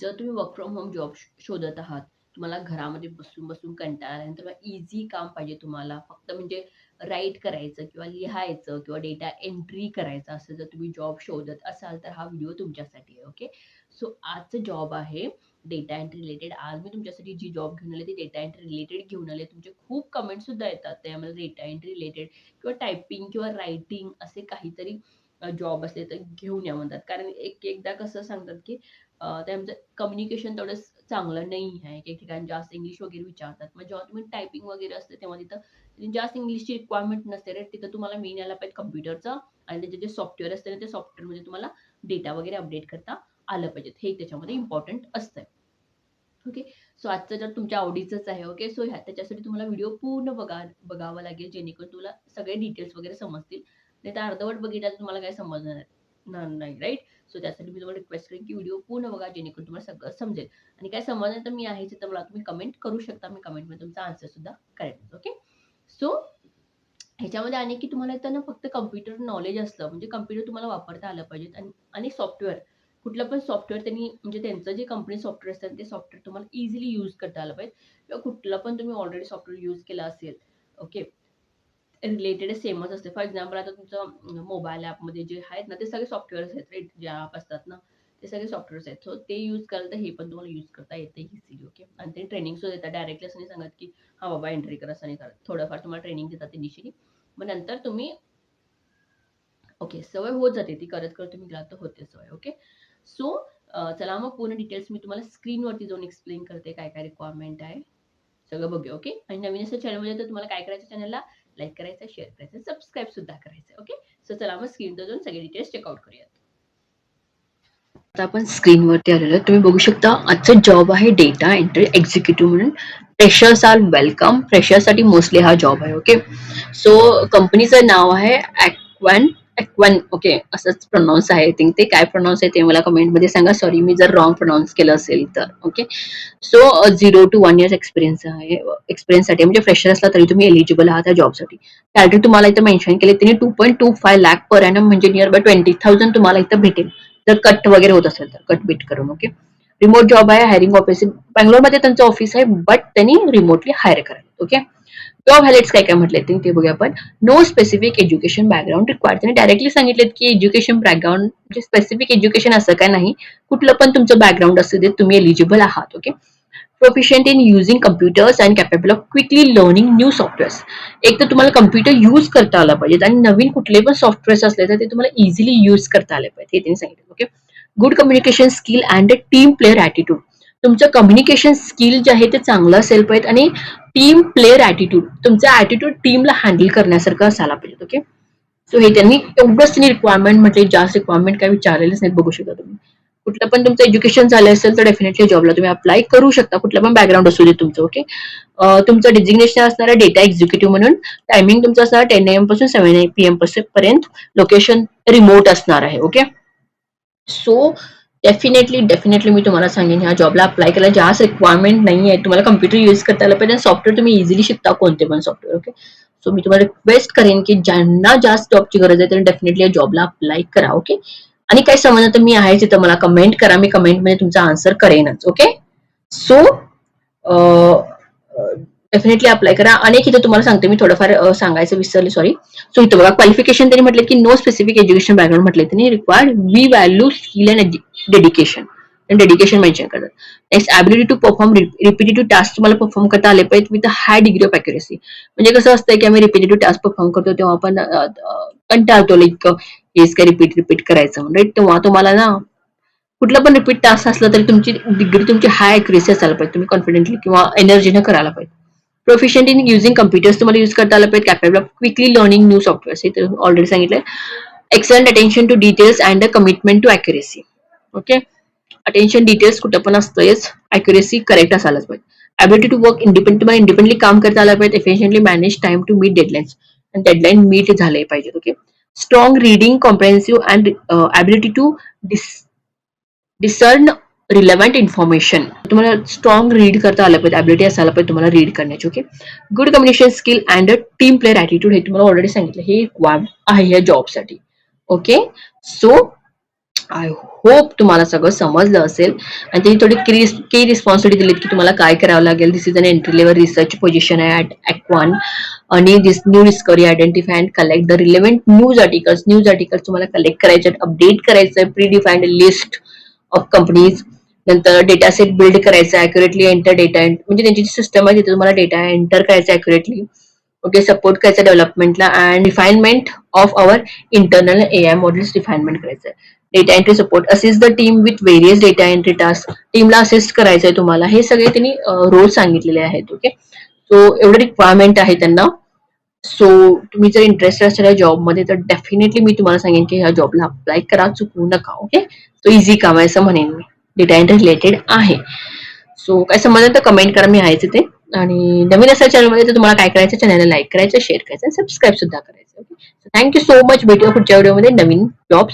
जर तुम्ही work from home job शोधत आहात, तुम्हाला घरामध्ये बसून कंटाळा आला आणि तुम्हाला इझी काम पाहिजे, तुम्हाला फक्त म्हणजे राईट करायचं किंवा लिहायचं किंवा डेटा एंट्री करायचं असं जर तुम्ही जॉब शोधत असाल, तर हा व्हिडिओ तुमच्यासाठी आहे. ओके. सो आजचं जॉब आहे डेटा एंट्री रिलेटेड. आज मी तुमच्यासाठी जी जॉब घेऊन आले ती डेटा एंट्री रिलेटेड घेऊन आले. तुमचे खूप कमेंट सुद्धा येतात त्यामध्ये डेटा एंट्री रिलेटेड किंवा टायपिंग किंवा रायटिंग असे काहीतरी जॉब असले तर घेऊन या म्हणतात. कारण एकदा कसं सांगतात की त्यांचं कम्युनिकेशन तेवढं चांगलं नाही आहे. काही ठिकाणी जास्त इंग्लिश वगैरे विचारतात. मग जेव्हा तुम्ही टायपिंग वगैरे असते तेव्हा तिथं जास्त इंग्लिशची रिक्वायरमेंट नसते. राईट. तिथं तुम्हाला मेन यायला पाहिजे कॉम्प्युटरचा आणि त्याचे जे सॉफ्टवेअर असते ना, त्या सॉफ्टवेअरमध्ये तुम्हाला डेटा वगैरे अपडेट करता आलं पाहिजे. हे त्याच्यामध्ये इम्पॉर्टंट असतं. ओके. सो आजचं जर तुमच्या आवडीचंच आहे. ओके. सो त्याच्यासाठी तुम्हाला व्हिडिओ पूर्ण बघावा लागेल, जेणेकरून तुला सगळे डिटेल्स वगैरे समजतील. नाहीतर अर्धवट बघितलं तर तुम्हाला काही समजणार नाही. राईट. सो त्यासाठी मी तुम्हाला रिक्वेस्ट करेन की व्हिडिओ पूर्ण बघा, जेणेकरून तुम्हाला सगळं समजेल. आणि काय समजलं तर मी आहेच, तर मला तुम्ही कमेंट करू शकता. मी कमेंटमध्ये तुमचा आन्सर सुद्धा करेन. ओके. सो ह्याच्यामध्ये आणि की तुम्हाला येतं ना, फक्त कॉम्प्युटर नॉलेज असलं म्हणजे कॉम्प्युटर तुम्हाला वापरता आलं पाहिजे आणि सॉफ्टवेअर कुठलं पण सॉफ्टवेअर त्यांनी म्हणजे त्यांचं जे कंपनी सॉफ्टवेअर असतात ते सॉफ्टवेअर तुम्हाला इझिली यूज करता आलं पाहिजे किंवा कुठलं पण तुम्ही ऑलरेडी सॉफ्टवेअर यूज केलं असेल. ओके. रिलेटेड सेमच असते. फॉर एक्झाम्पल आता तुमचं मोबाईल ॲपमध्ये जे आहेत ना, ते सगळे सॉफ्टवेअर्स आहेत. राईट. जे ॲप असतात ना, ते सगळे सॉफ्टवेअर्स आहेत. सो ते यूज कराल तर हे पण तुम्हाला यूज करता येते इझिली. ओके. आणि ते ट्रेनिंग सुद्धा देतात. डायरेक्टली असं नाही सांगत की हा बाबा एंट्री करा, असं नाही करत. थोडंफार तुम्हाला ट्रेनिंग देतात इनिशियली. मग नंतर तुम्ही ओके, सवय होत जाते ती करत तुम्ही गेलात तर होते सवय. ओके. सो चला मग पूर्ण डिटेल्स मी तुम्हाला स्क्रीनवरती जाऊन एक्सप्लेन करते काय काय रिक्वायरमेंट आहे. सगळं बघूया. ओके. आणि नवीन असं चॅनलमध्ये तर तुम्हाला काय करायचं, चॅनलला लाईक करायचं, शेअर करायचं, सबस्क्राईब सुद्धा करायचं. ओके. सो चला मग स्क्रीनवर जाऊन सगळे डिटेल्स चेकआउट करूयात. आता आपण स्क्रीनवरती आलेलो आहे. तुम्ही बघू शकता आजचं जॉब आहे डेटा एंट्री एक्झिक्युटिव्ह म्हणून. Freshers are welcome. फ्रेशर्ससाठी मोस्टली हा जॉब आहे. ओके. सो कंपनीचं नाव आहे ॲक्वन. ओके. असंच प्रोनाऊन्स आहे. आय थिंक ते काय प्रोनाऊन्स आहे ते मला कमेंटमध्ये सांगा. सॉरी मी जर रॉंग प्रोनाऊन्स केलं असेल तर. Okay. So 0 to 1 years experience आहे. एक्सपिरियन्ससाठी म्हणजे फ्रेशर असला तरी तुम्ही एलिजिबल आहात त्या जॉबसाठी. सॅलरी तुम्हाला इथं मेन्शन केली त्यांनी 2.25 लाख पर ॲनम म्हणजे नियर बाय 20,000 तुम्हाला इथं भेटेल. जर कट वगैरे होत असेल तर कट बीट करून. ओके. रिमोट जॉब आहे. हायरिंग ऑफिस बँगलोरमध्ये त्यांचं ऑफिस आहे, बट त्यांनी रिमोटली हायर करायला. ओके. जॉब हायलाइट्स काय काय म्हटले ते बघूया आपण. No specific education background required. त्यांनी डायरेक्टली सांगितलेत की एज्युकेशन बॅकग्राऊंड म्हणजे स्पेसिफिक एज्युकेशन असं काय नाही, कुठलं पण तुमचं बॅकग्राऊंड असू दे तुम्ही एलिजिबल आहात. Okay. Proficient in using computers and capable of quickly learning new softwares. एक तर तुम्हाला कम्प्युटर यूज करता आला पाहिजे आणि नवीन कुठले पण सॉफ्टवेअर्स असले तर ते तुम्हाला इझिली यूज करता आले पाहिजे, हे त्यांनी सांगितलं. Okay. Good communication skill and team player attitude. तुमचं कम्युनिकेशन स्किल जे आहे ते चांगलं असेल पाहिजे आणि टीम प्लेअर ॲटिट्यूड, तुमचा ॲटिट्यूड टीमला हँडल करण्यासारखं असायला पाहिजे. ओके. सो हे त्यांनी एवढंच त्यांनी रिक्वायरमेंट म्हटले, जास्त रिक्वायरमेंट काय विचारलेलंच नाही. बघू शकता तुम्ही कुठलं पण तुमचं एज्युकेशन झालं असेल तर डेफिनेटली जॉबला तुम्ही अप्लाय करू शकता, कुठलं पण बॅकग्राऊंड असू दे तुमचं. ओके. तुमचं डिजिग्नेशन असणार आहे डेटा एक्झिक्युटिव्ह म्हणून. टायमिंग तुमचं असणार 10 AM पासून 7 PM पर्यंत. लोकेशन रिमोट असणार आहे. ओके. सो डेफिनेटली मी तुम्हाला सांगेन ह्या जॉबला अप्लाय करायला जास्त रिक्वायरमेंट नाही आहे. तुम्हाला कम्प्युटर यूज करता आलं पाहिजे, सॉफ्टवेअर तुम्ही इझिली शिकता कोणते पण सॉफ्टवेअर. ओके. सो मी तुम्हाला रिक्वेस्ट करेन की ज्यांना जास्त जॉबची गरज आहे त्यांनी डेफिनेटली या जॉबला अप्लाय करा. ओके. आणि काय समजलं तर मी आहे तिथं मला कमेंट करा, मी कमेंटमध्ये तुमचा आन्सर करेनच. ओके. सो डेफिनेटली अप्लाय करा. आणि इथं तुम्हाला सांगते मी थोडंफार सांगायचं विसरले, सॉरी. सो इथं बघा क्वालिफिकेशन त्यांनी म्हटलं की नो स्पेसिफिक एज्युकेशन बॅकग्राऊंड म्हटले त्यांनी. Required we value skill and dedication. Dedication mention करतात. Next ability to perform repetitive task तुम्हाला परफॉर्म करता आले पाहिजे with high degree of accuracy. म्हणजे कसं असतंय की आम्ही रिपिटेटिव्ह टास्क परफॉर्म करतो तेव्हा आपण कंटाळतो, लाईक हेच काय रिपीट करायचं. राईट. तेव्हा तुम्हाला ना कुठलं पण रिपीट टास्क असलं तरी तुमची डिग्री तुमची हाय अॅक्युरेसी असायला पाहिजे. तुम्ही कॉन्फिडेंटली किंवा एनर्जीनं करायला पाहिजे. प्रोफिशियंट इन युझिंग कम्प्युटर्स तुम्हाला यूज करता आलं पाहिजे. Capable of quickly learning new softwares हे ऑलरेडी सांगितलंय. Excellent attention to details and commitment to accuracy. Okay. Attention details कुठं पण असतंच, अॅक्युरेसी करेक्ट असायलाच पाहिजे. ॲबिलिटी टू वर्क इंडिपेंडेंट, तुम्हाला इंडिपेंडंटली काम करता आलं पाहिजे. Efficiently manage time to meet deadlines, आणि डेडलाईन मीट झाले पाहिजे. Okay. Strong reading comprehensive and ability to discern relevant information. तुम्हाला स्ट्रॉंग रीड करता आलं पाहिजे, ॲबिलिटी असायला पाहिजे तुम्हाला रीड करण्याची. Okay. Good communication skill and team player attitude हे तुम्हाला ऑलरेडी सांगितलं, हे आहे या जॉबसाठी. ओके. सो आय होप तुम्हाला सगळं समजलं असेल आणि त्यांनी थोडी की रिस्पॉन्सिबिलिटी दिलीत की तुम्हाला काय करावं लागेल. This is an entry level research position आहे ॲट ॲक्ट 1 आणि this new discovery identify and collect the relevant news articles तुम्हाला कलेक्ट करायचे आहेत, अपडेट करायचं आहे, pre defined list of companies. नंतर डेटा सेट बिल्ड करायचा, अॅक्युरेटली एंटर डेटा म्हणजे त्यांची जी सिस्टम आहे तिथे तुम्हाला डेटा एंटर करायचा अॅक्युरेटली. ओके, सपोर्ट करायचं डेव्हलपमेंटला and refinement of our internal AI models refinement करायचं आहे. Data entry support, assist the team with various data entry task. टीमला असिस्ट करायचंय तुम्हाला. हे सगळे त्यांनी रोल सांगितलेले आहेत. ओके, सो एवढे रिक्वायरमेंट आहे त्यांना. सो तुम्ही जर इंटरेस्टेड असाल या जॉबमध्ये तर डेफिनेटली मी तुम्हाला सांगेन की ह्या जॉबला अप्लाय करा, चुकवू नका. ओके, तो इझी काम आहे असं म्हणेन मी, डेटा एंट्री रिलेटेड आहे. सो काय समजलं तर कमेंट करा, मी आहेच इथे. आणि नवीन असेल चॅनलमध्ये तर तुम्हाला काय करायचं, चॅनलला लाईक करायचं, शेअर करायचं, सबस्क्राईब सुद्धा करायचं. Okay, thank you so much. भेटूया पुढच्या व्हिडिओमध्ये नवीन जॉब्स